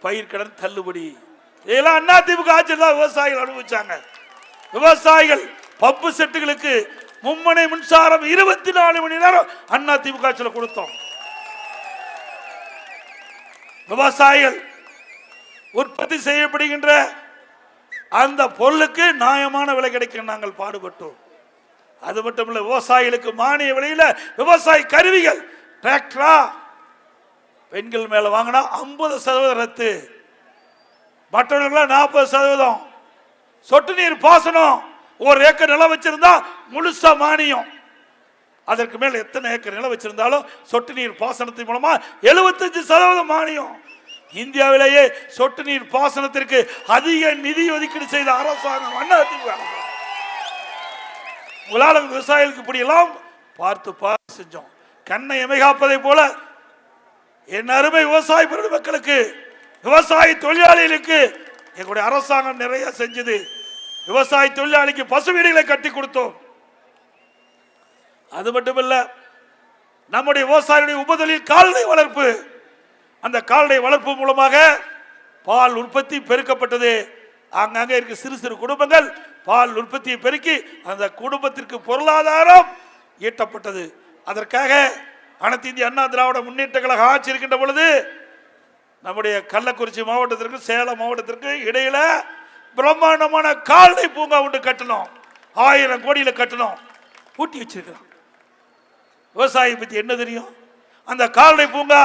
பயிர்க்கடன் தள்ளுபடி. இதெல்லாம் அதிமுக ஆட்சியில் தான் விவசாயிகள் அனுபவிச்சாங்க. விவசாயிகள் பம்பு செட்டுகளுக்கு மும்முனை மின்சாரம் 24 மணி நேரம் அதிமுக ஆட்சியில் கொடுத்தோம். விவசாயிகள் உற்பத்தி செய்யப்படுகின்ற அந்த பொருளுக்கு நியாயமான விலை கிடைக்க நாங்கள் பாடுபட்டோம். அது மட்டுமல்ல, விவசாயிகளுக்கு மானிய விலையில் விவசாய கருவிகள், டிராக்டரா பெண்கள் மேல வாங்கினா 50% ரத்து, மற்றவர்கள் 40%. சொட்டு நீர் பாசனம் 1 ஏக்கர் நிலம் வச்சிருந்தா முழுசா மானியம். அதற்கு மேல் எத்தனை ஏக்கர் நிலம் வச்சிருந்தாலும் சொட்டு நீர் பாசனத்தின் மூலமா 75% மானியம். இந்தியாவிலேயே சொட்டு நீர் பாசனத்திற்கு அதிக நிதி ஒதுக்கீடு செய்த அரசாங்கம் அதிமுக அரசாங்கம். உங்களால் விவசாயிகளுக்கு இப்படி எல்லாம் பார்த்து செஞ்சோம். கண்ணை எமைகாப்பதை போல என் அருமை விவசாய மக்களுக்கு, விவசாய தொழிலாளிகளுக்கு எங்களுடைய அரசாங்கம் நிறைய செஞ்சது. விவசாய தொழிலாளிக்கு பசு வீடுகளை கட்டி கொடுத்தோம். அது மட்டுமல்ல, நம்முடைய விவசாயிகளுடைய உபதொழில் கால்நடை வளர்ப்பு. அந்த கால்நடை வளர்ப்பு மூலமாக பால் உற்பத்தி பெருக்கப்பட்டது. அங்கங்க இருக்க சிறு சிறு குடும்பங்கள் பால் உற்பத்தியை பெருக்கி அந்த குடும்பத்திற்கு பொருளாதாரம் ஈட்டப்பட்டது. அதற்காக அனைத்து இந்திய அண்ணா திராவிட முன்னேற்ற கழக ஆட்சி இருக்கின்ற பொழுது நம்முடைய கள்ளக்குறிச்சி மாவட்டத்திற்கு சேலம் மாவட்டத்திற்கு இடையில பிரம்மாண்டமான கால்நடை பூங்கா ஒன்று கட்டணும். 1000 கோடியில கட்டணும். பூட்டி வச்சிருக்கிறோம். விவசாயி பத்தி என்ன தெரியும்? அந்த கால்நடை பூங்கா,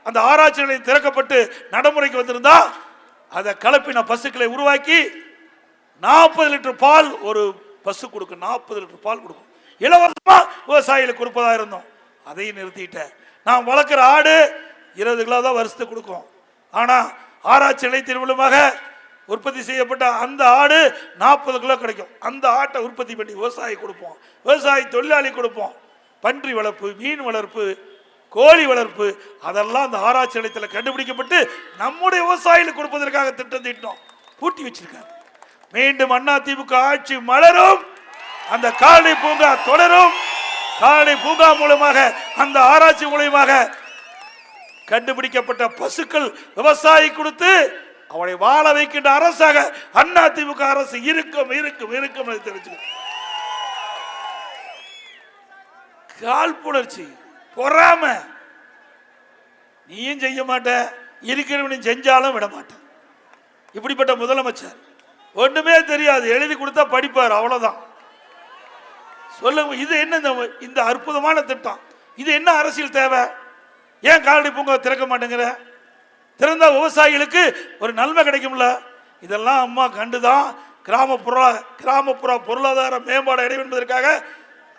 அந்த ஆராய்ச்சி நிலையம் திறக்கப்பட்டு நடைமுறைக்கு வந்திருந்தா அதை கலப்பின பசுக்களை உருவாக்கி 40 லிட்டர் பால் ஒரு பசு கொடுக்கும். 40 லிட்டர் பால் கொடுக்கும். இலவசமா விவசாயிகளுக்கு கொடுப்பதா இருந்தோம். அதையும் நிறுத்திட்டேன். நான் வளர்க்குற ஆடு 20 கிலோ தான் வருஷத்துக்கு கொடுக்கும். ஆனா ஆராய்ச்சி நிலையத்தின் மூலமாக உற்பத்தி செய்யப்பட்ட அந்த ஆடு 40 கிலோ கிடைக்கும். அந்த ஆட்டை உற்பத்தி பண்ணி விவசாயி கொடுப்போம், விவசாய தொழிலாளி கொடுப்போம். பன்றி வளர்ப்பு, மீன் வளர்ப்பு, கோழி வளர்ப்பு, அதெல்லாம் அந்த ஆராய்ச்சி நிலையத்தில் கண்டுபிடிக்கப்பட்டு நம்முடைய விவசாயிகளுக்கு கொடுப்பதற்காக திட்டம் தீட்டினோம். பூட்டி வச்சிருக்காங்க. மீண்டும் அதிமுக ஆட்சி மலரும், அந்த கால்நடை பூங்கா தொடரும். கால்நடை பூங்கா மூலமாக, அந்த ஆராய்ச்சி மூலமாக கண்டுபிடிக்கப்பட்ட பசுக்கள் விவசாயி கொடுத்து அவளை வாழ வைக்கின்ற அரசாக அதிமுக அரசு இருக்கும் இருக்கும் இருக்கும் தெரிஞ்சு. காழ்ப்புணர்ச்சி, பொறாம, நீயும் செய்ய மாட்ட, இருக்கிறவனையும் செஞ்சாலும் விட மாட்டேன். இப்படிப்பட்ட முதலமைச்சர் ஒண்ணுமே தெரியாது, எழுதி கொடுத்தா படிப்பார், அவ்வளவுதான். சொல்லுங்க, இது என்ன இந்த அற்புதமான திட்டம்? இது என்ன அரசியல் தேவை? ஏன் கால்நடை பூங்கா திறக்க மாட்டேங்கிற? திறந்தா விவசாயிகளுக்கு ஒரு நன்மை கிடைக்கும்ல. இதெல்லாம் அம்மா கண்டுதான் கிராமப்புற பொருளாதார மேம்பாடு அடையும் என்பதற்காக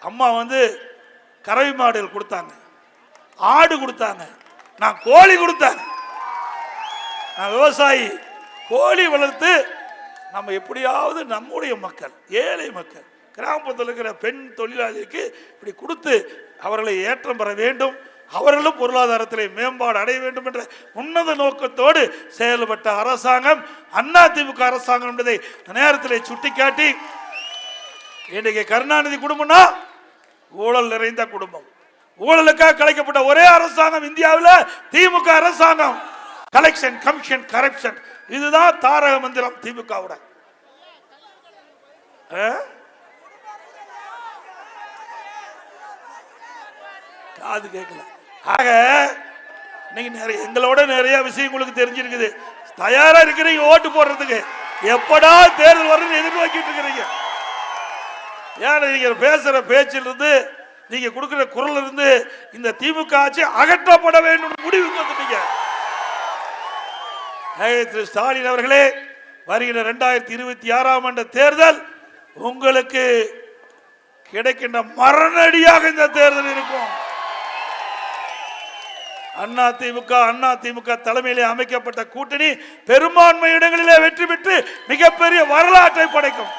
அம்மா கறவை மாடுகள் கொடுத்தாங்க, ஆடு கொடுத்தாங்க, நான் கோழி கொடுத்தேன். நான் விவசாயி, கோழி வளர்த்து நம்ம எப்படியாவது நம்முடைய மக்கள், ஏழை மக்கள், கிராமத்தில் இருக்கிற பெண் தொழிலாளிக்கு இப்படி கொடுத்து அவர்களை ஏற்றம் பெற வேண்டும், அவர்களும் பொருளாதாரத்திலே மேம்பாடு அடைய வேண்டும் என்ற உன்னத நோக்கத்தோடு செயல்பட்ட அரசாங்கம் அதிமுக அரசாங்கம் என்பதை நேரத்தில் சுட்டிக்காட்டி, இன்றைக்கு கருணாநிதி குடும்பம்னா ஊழல் நிறைந்த குடும்பம். ஊழலுக்காக கலைக்கப்பட்ட ஒரே அரசாங்கம் இந்தியாவில் திமுக அரசாங்கம். கலெக்ஷன், கமிஷன், கரப்ஷன், இதுதான் தாரக மந்திரம் திமுகவோட. காது கேட்கல. ஆக நீங்க எங்களோட நிறைய விஷயம் உங்களுக்கு தெரிஞ்சிருக்குது. தயாரா இருக்கிறீங்க ஓட்டு போடுறதுக்கு. எப்படா தேர்தல் வரும்னு எதிர்நோக்கிட்டு இருக்கிறீங்க. ஏன் நீங்க பேசுற பேச்சிலிருந்து நீங்க கொடுக்கிற குரல் இருந்து இந்த திமுக ஆட்சி அகற்றப்பட வேண்டும் முடிவுக்கு வந்துட்டீங்க. திரு ஸ்டாலின் அவர்களே, வருகிற 2026ஆம் ஆண்டு தேர்தல் உங்களுக்கு கிடைக்கின்ற மரணடியாக இந்த தேர்தல் இருக்கும். அதிமுக தலைமையிலே அமைக்கப்பட்ட கூட்டணி பெரும்பான்மை இடங்களிலே வெற்றி பெற்று மிகப்பெரிய வரலாற்றை படைக்கும்.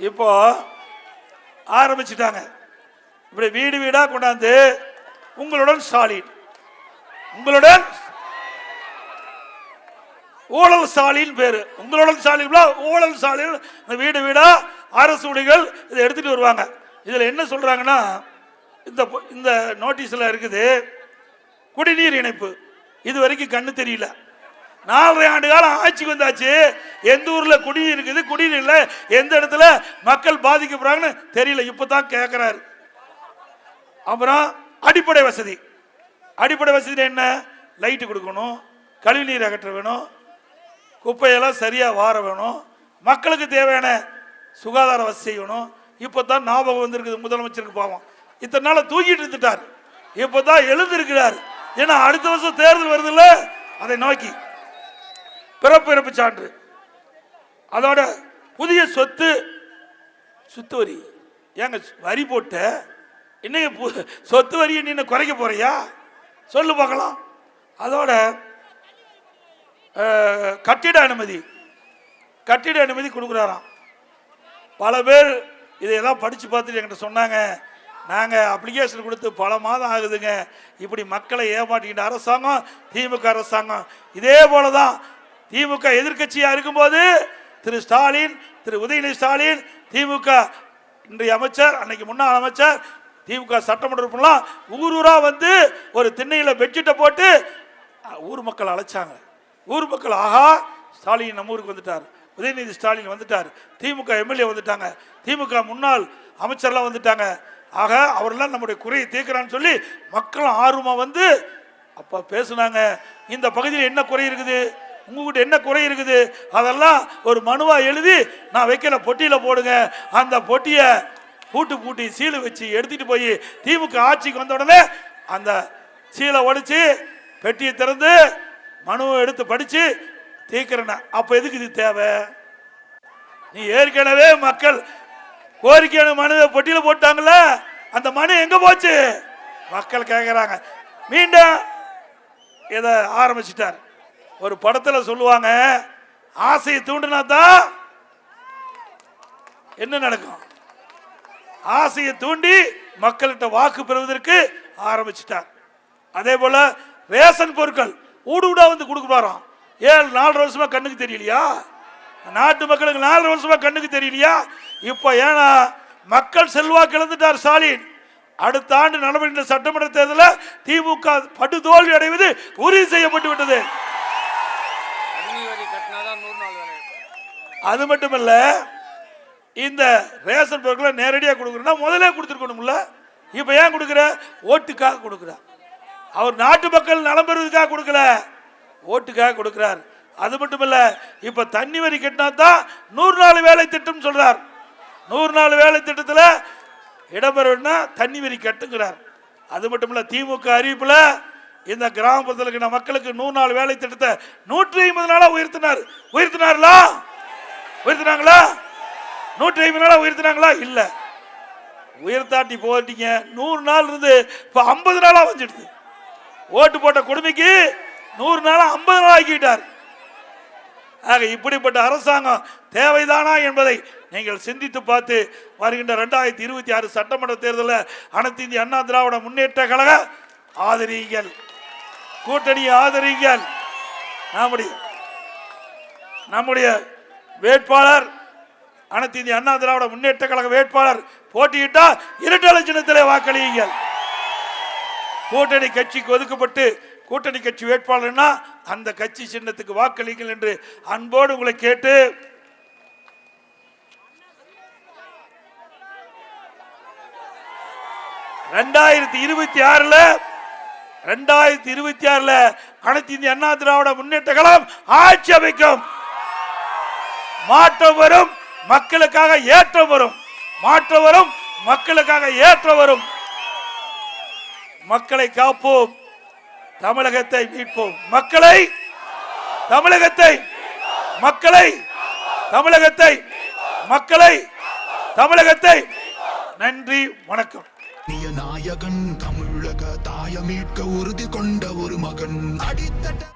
இப்போ ஆரம்பிச்சுட்டாங்க. இப்படி வீடு வீடா கொண்டாந்து உங்களுடன் ஸ்டாலின், உங்களுடன் ஊழல் ஸ்டாலின் பேரு, உங்களுடன் ஸ்டாலின் ஊழல் ஸ்டாலின், வீடு வீடா அரசு ஊழியர்கள் இதை எடுத்துட்டு வருவாங்க. இதுல என்ன சொல்றாங்கன்னா, இந்த நோட்டீஸ்ல இருக்குது குடிநீர் இணைப்பு. இது வரைக்கும் கண்ணு தெரியல. 4.5 ஆண்டு காலம் ஆட்சிக்கு வந்தாச்சு. எந்த ஊர்ல குடிநீர் இருக்குது, குடிநீர் இல்ல, எந்த இடத்துல மக்கள் பாதிக்கப்படுறாங்கன்னு தெரியல. இப்பதான் கேட்கிறாரு. அப்புறம் அடிப்படை வசதி என்ன? லைட்டு கொடுக்கணும், கழிவுநீர் அகற்ற வேணும், குப்பையெல்லாம் சரியா வார வேணும், மக்களுக்கு தேவையான சுகாதார வசதி செய்யணும். இப்பதான் ஞாபகம் வந்திருக்குது முதலமைச்சருக்கு. பாவம், இத்தனை நாள தூக்கிட்டு இருந்துட்டார். இப்பதான் எழுந்திருக்கிறார். ஏன்னா அடுத்த வருஷம் தேர்தல் வருது இல்ல, அதை நோக்கி பிறப்பு இறப்பு சான்று, அதோட புதிய சொத்து வரி. ஏங்க வரி போட்ட இன்னைக்கு சொத்து வரியை நீ குறைக்க போறியா? சொல்லு பார்க்கலாம். அதோட கட்டிட அனுமதி கொடுக்குறாராம். பல பேர் இதையெல்லாம் படிச்சு பார்த்துட்டு என்கிட்ட சொன்னாங்க, நாங்கள் அப்ளிகேஷன் கொடுத்து பல மாதம் ஆகுதுங்க. இப்படி மக்களை ஏமாற்றிக்கிட்ட அரசாங்கம் திமுக அரசாங்கம். இதே போலதான் திமுக எதிர்கட்சியா இருக்கும்போது திரு ஸ்டாலின், திரு உதயநிதி ஸ்டாலின், திமுக இன்றைய அமைச்சர், அன்னைக்கு முன்னாள் அமைச்சர், திமுக சட்டமன்ற உறுப்பினர்லாம் ஊரூரா வந்து ஒரு திண்ணையில பெட்ஷீட்டை போட்டு ஊர் மக்கள் அழைச்சாங்க. ஊர் மக்கள், ஆஹா ஸ்டாலின் நம்ம ஊருக்கு வந்துட்டார், உதயநிதி ஸ்டாலின் வந்துட்டார், திமுக எம்எல்ஏ வந்துட்டாங்க, திமுக முன்னாள் அமைச்சர்லாம் வந்துட்டாங்க, ஆக அவரெல்லாம் நம்முடைய குறையை தீர்க்கிறான்னு சொல்லி மக்களும் ஆர்வமா வந்து அப்ப பேசுனாங்க. இந்த பகுதியில் என்ன குறை இருக்குது, உங்ககிட்ட என்ன குறை இருக்குது, அதெல்லாம் ஒரு மனுவா எழுதி நான் வைக்கிற பொட்டியில போடுங்க. அந்த பொட்டியை பூட்டி சீலை வச்சு எடுத்துட்டு போய் திமுக ஆட்சிக்கு வந்த உடனே அந்த சீலை உடைச்சு பெட்டியை திறந்து மனுவை எடுத்து படிச்சு தீர்க்கிறேன். அப்ப எதுக்கு இது தேவை? நீ ஏற்கனவே மக்கள் கோரிக்கையான மனுவை பொட்டியில போட்டாங்கல்ல, அந்த மனு எங்க போச்சு? மக்கள் கேட்கிறாங்க. மீண்டும் இதை ஆரம்பிச்சிட்டார். ஒரு படத்துல சொல்லுவாங்க, ஆசையை தூண்டினா தான் என்ன நடக்கும்? ஆசையை தூண்டி மக்கள்கிட்ட வாக்கு பெறுவதற்கு ஆரம்பிச்சிட்டார். அதே போல ரேஷன் பொருட்கள் ஊடுடா வந்து கொடுக்குறாராம். 4 வருஷமா கண்ணுக்கு தெரியலையா? நாட்டு மக்களுக்கு 4 வருஷமா கண்ணுக்கு தெரியலையா? இப்ப ஏன்னா மக்கள் செல்வாக்கு இழந்துட்டார் ஸ்டாலின். அடுத்த ஆண்டு நடைபெறுகின்ற சட்டமன்ற தேர்தலில் திமுக படுதோல்வி அடைவது உறுதி செய்யப்பட்டு விட்டது. அது மட்டுமல்ல, இந்த ரேஷன் பொருட்களை நேரடியாக கொடுக்குறா முதலே கொடுத்துருக்கணும்ல. இப்ப ஏன் கொடுக்குற? ஓட்டுக்காக கொடுக்குற. அவர் நாட்டு மக்கள் நலம் பெறுவதற்காக கொடுக்கல, ஓட்டுக்காக கொடுக்கிறார். அது மட்டுமல்ல, இப்ப தண்ணி வரி கட்டினா தான் 100 நாள் வேலை திட்டம் சொல்றார். 100 நாள் வேலை திட்டத்தில் இடம்பெறா தண்ணி வரி கட்டுங்கிறார். அது மட்டும் இல்ல, திமுக அறிவிப்புல இந்த கிராமப்புறத்தில் இருக்கிற மக்களுக்கு 100 நாள் வேலை திட்டத்தை 150 நாளா உயர்த்தினாங்களா? 150 நாளா உயர்த்தினாங்களா? இல்ல, உயர்த்தாட்டி போட்டீங்க. 100 நாள் இருந்து இப்ப 50 நாளா வந்துடுது. ஓட்டு போட்ட கொடுமைக்கு 100 நாளா 50 நாள் ஆக்கிட்டார். ஆக இப்படிப்பட்ட அரசாங்கம் தேவைதானா என்பதை நீங்கள் சிந்தித்து பார்த்து வருகின்ற 2026 சட்டமன்ற தேர்தலில் அனைத்து இந்திய அண்ணா திராவிட முன்னேற்ற கழக ஆதரியுங்கள், கூட்டணியை ஆதரியுங்கள். நம்முடைய வேட்பாளர் அனைத்து இந்திய அண்ணா திராவிட முன்னேற்ற கழக வேட்பாளர் போட்டியிட்டால் இரட்டை சின்னத்திலே வாக்களியுங்கள். கூட்டணி கட்சிக்கு ஒதுக்கப்பட்டு கூட்டணி கட்சி வேட்பாளர்னா அந்த கட்சி சின்னத்துக்கு வாக்களிங்கள் என்று அன்போடு உங்களை கேட்டு, 2026 அனைத்து இந்திய அண்ணா திராவிட முன்னேற்ற கழகம் ஆட்சி அமைக்கும். மாற்றம் வரும், மக்களுக்காக ஏற்றம் வரும். மாற்றம் வரும், மக்களுக்காக ஏற்றம் வரும். மக்களை காப்போம், தமிழகத்தை மீட்போம். மக்களை தமிழகத்தை மக்களை தமிழகத்தை மக்களை தமிழகத்தை. நன்றி, வணக்கம். நாயகன் தமிழக தாய மீட்க உறுதி கொண்ட ஒரு மகன் அடித்தட்ட